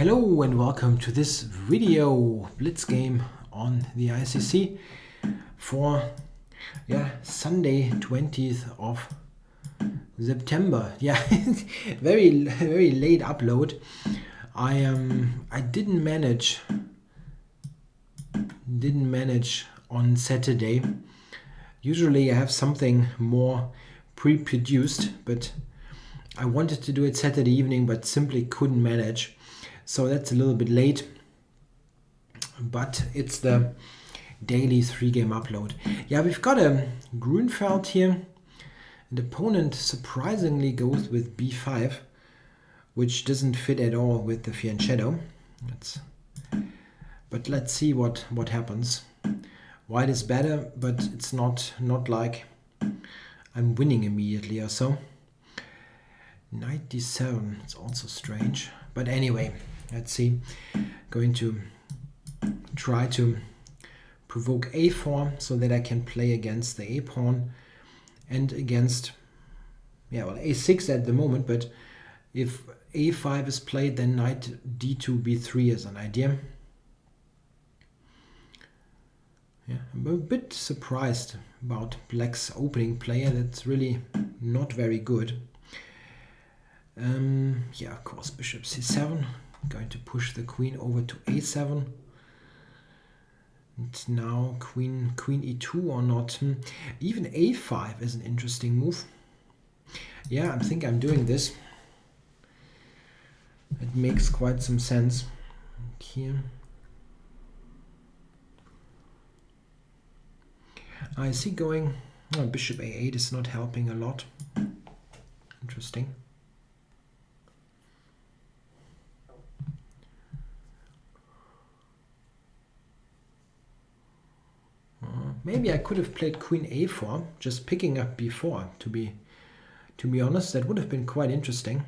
Hello and welcome to this video Blitz game on the ICC for Sunday 20th of September. Very late upload. I didn't manage on Saturday. Usually I have something more pre-produced, but I wanted to do it Saturday evening but simply couldn't manage. So that's a little bit late, but it's the daily 3-game upload. Yeah, we've got a Grunfeld here. And the opponent surprisingly goes with b5, which doesn't fit at all with the Fear and Shadow. But let's see what happens. White is better, but it's not like I'm winning immediately or so. Knight d7, it's also strange. But anyway, let's see. Going to try to provoke a4 so that I can play against the a-pawn and against, a6 at the moment. But if a5 is played, then knight d2, b3 is an idea. Yeah, I'm a bit surprised about Black's opening player. That's really not very good. Of course, bishop c7. Going to push the queen over to a7. And now queen e2 or not. Even a5 is an interesting move. Yeah, I think I'm doing this. It makes quite some sense. Here. I see going. Oh, bishop a8 is not helping a lot. Interesting. Maybe I could have played queen a4, just picking up b4. To be honest, that would have been quite interesting.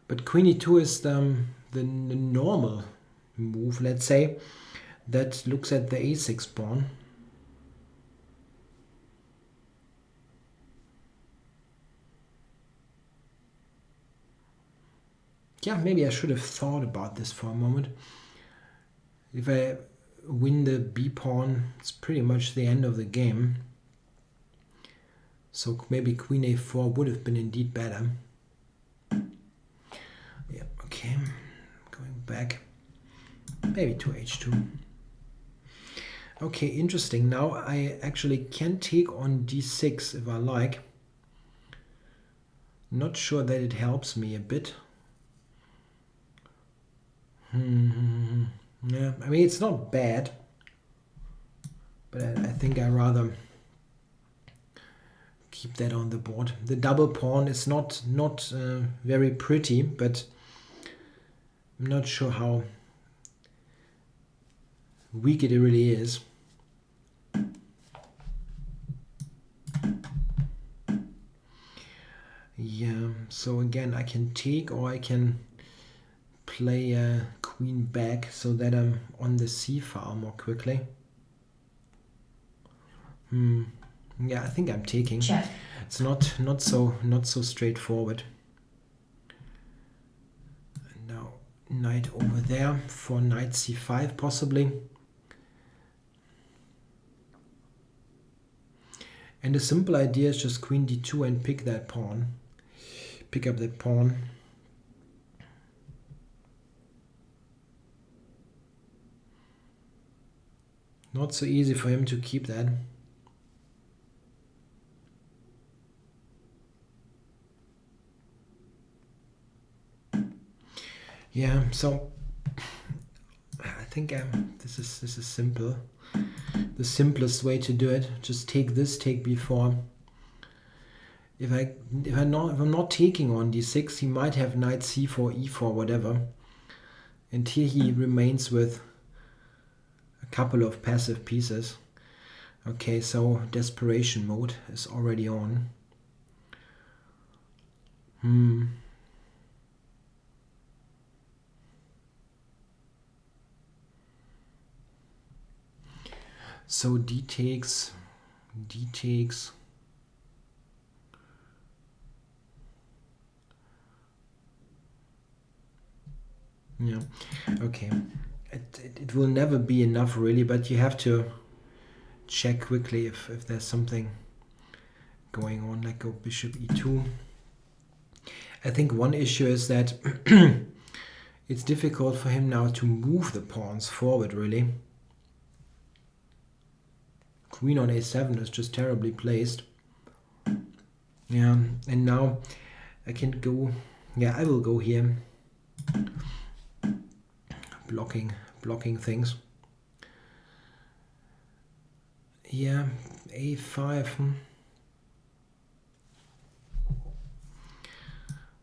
But queen e2 is the normal move, let's say, that looks at the a6 pawn. Yeah, maybe I should have thought about this for a moment. If I win the b pawn, it's pretty much the end of the game. So maybe queen a4 would have been indeed better. Yeah, okay. Going back. Maybe to h2. Okay, interesting. Now I actually can take on d6 if I like. Not sure that it helps me a bit. Yeah, I mean, it's not bad, but I think I rather keep that on the board. The double pawn is not very pretty, but I'm not sure how weak it really is. Yeah, so again, I can take or I can play a queen back so that I'm on the c file more quickly. Yeah, I think I'm taking. Check. It's not so straightforward. And now knight over there for knight c5 possibly. And the simple idea is just queen d2 and pick that pawn. Pick up that pawn. Not so easy for him to keep that. Yeah, so I think this is simple. The simplest way to do it. Just take this, take b4. If I'm not taking on d6, he might have knight c4, e4, whatever. And here he remains with couple of passive pieces. Okay, so desperation mode is already on. So d takes. Yeah, okay. It will never be enough really, but you have to check quickly if there's something going on, like go bishop e2. I think one issue is that it's difficult for him now to move the pawns forward really. Queen on a7 is just terribly placed. Yeah, and now I can go, yeah, I will go here, blocking things. Yeah, a5.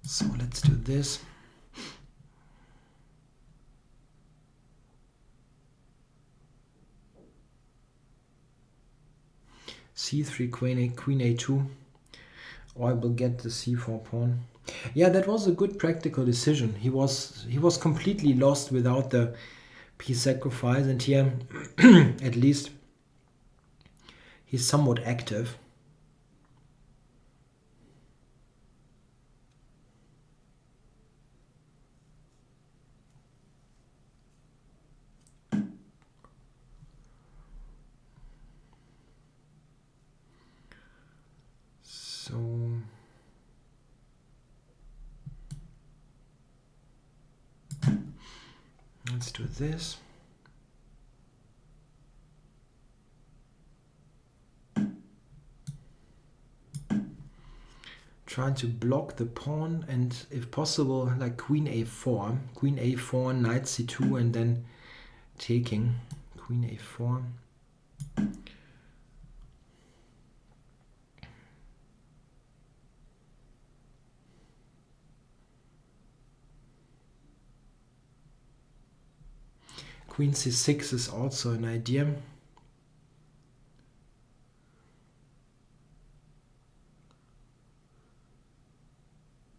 So let's do this. c3, queen a2. Or I will get the c4 pawn. Yeah, that was a good practical decision. He was completely lost without the piece sacrifice, and here at least he's somewhat active. So let's do this. Trying to block the pawn, and if possible like queen a4, knight c2, and then taking queen a4. Queen c6 is also an idea.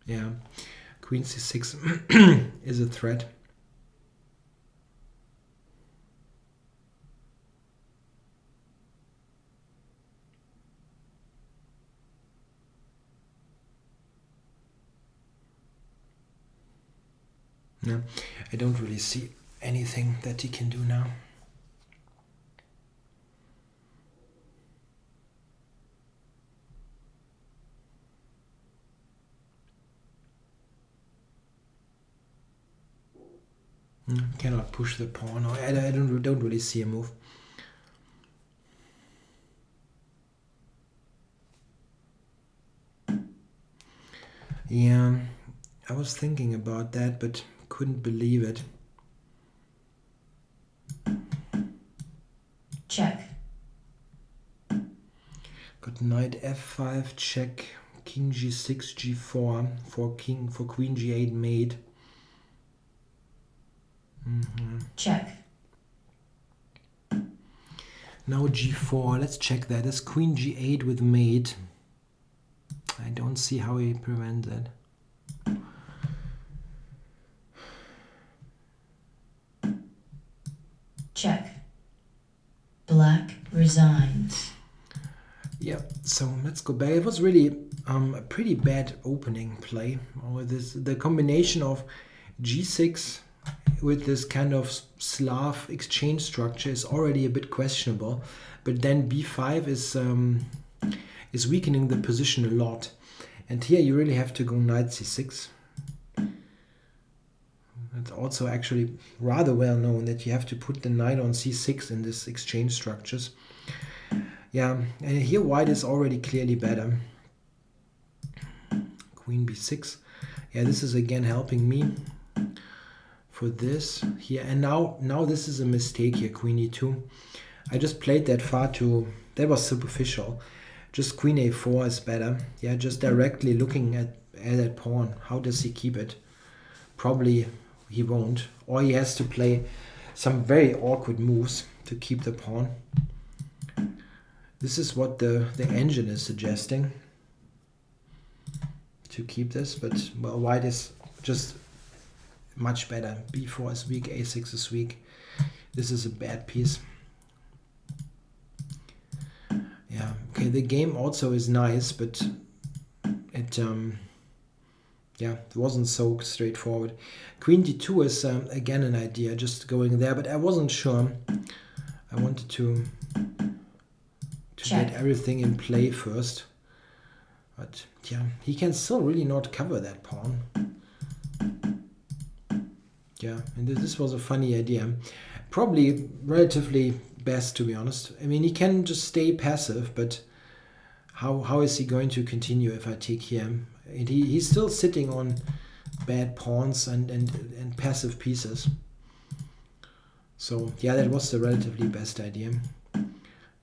Yeah, queen c6 is a threat. Yeah, I don't really see anything that he can do now. Cannot push the pawn. I don't really see a move. Yeah, I was thinking about that, but couldn't believe it. Check. Got knight f5 check, king g6 g4 for queen g8 mate. Check. Now g4. Let's check that. Is queen g8 with mate? I don't see how he prevents it. Check. Black resigns. Yeah, so let's go back. It was really a pretty bad opening play. The combination of g6 with this kind of Slav exchange structure is already a bit questionable, but then b5 is weakening the position a lot, and here you really have to go knight c6. It's also actually rather well known that you have to put the knight on c6 in this exchange structures. Yeah, and here white is already clearly better. Queen b6. Yeah, this is again helping me for this here. And now this is a mistake here, queen e2. I just played that far too. That was superficial. Just queen a4 is better. Yeah, just directly looking at that pawn. How does he keep it? Probably he won't. Or he has to play some very awkward moves to keep the pawn. This is what the engine is suggesting, to keep this, but well, white is just much better. b4 is weak, a6 is weak. This is a bad piece. Yeah, okay, the game also is nice, but yeah, it wasn't so straightforward. Queen d2 is again an idea, just going there, but I wasn't sure. I wanted to get everything in play first. But yeah, he can still really not cover that pawn. Yeah, and this was a funny idea. Probably relatively best, to be honest. I mean, he can just stay passive, but how is he going to continue if I take here? And he's still sitting on bad pawns and passive pieces. So yeah, that was the relatively best idea.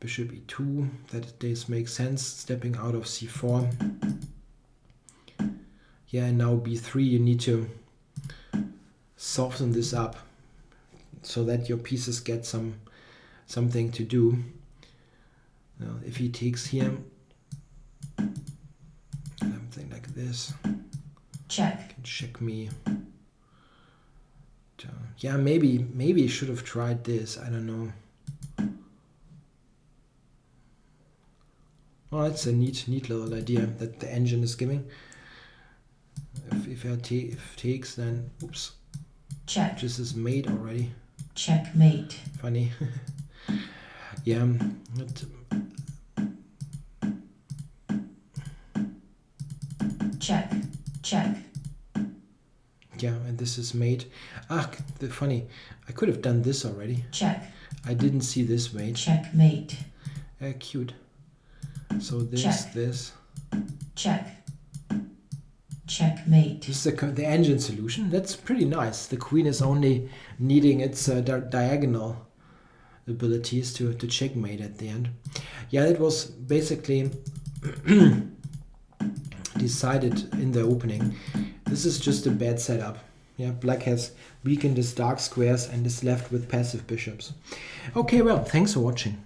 Bishop e2, that this makes sense. Stepping out of c4. Yeah, and now b3, you need to soften this up so that your pieces get something to do. Now, if he takes here, something like this, check. can check me. Yeah, maybe he should have tried this. I don't know. Oh, that's a neat little idea that the engine is giving. If takes, then oops. Check. This is mate already. Checkmate. Funny. Yeah. Check. Check. Yeah, and this is mate. Funny. I could have done this already. Check. I didn't see this mate. Checkmate. Cute. So this, check. This. Check. Checkmate. This is the engine solution. That's pretty nice. The queen is only needing its diagonal abilities to checkmate at the end. Yeah, that was basically decided in the opening. This is just a bad setup. Yeah, black has weakened his dark squares and is left with passive bishops. Okay, well, thanks for watching.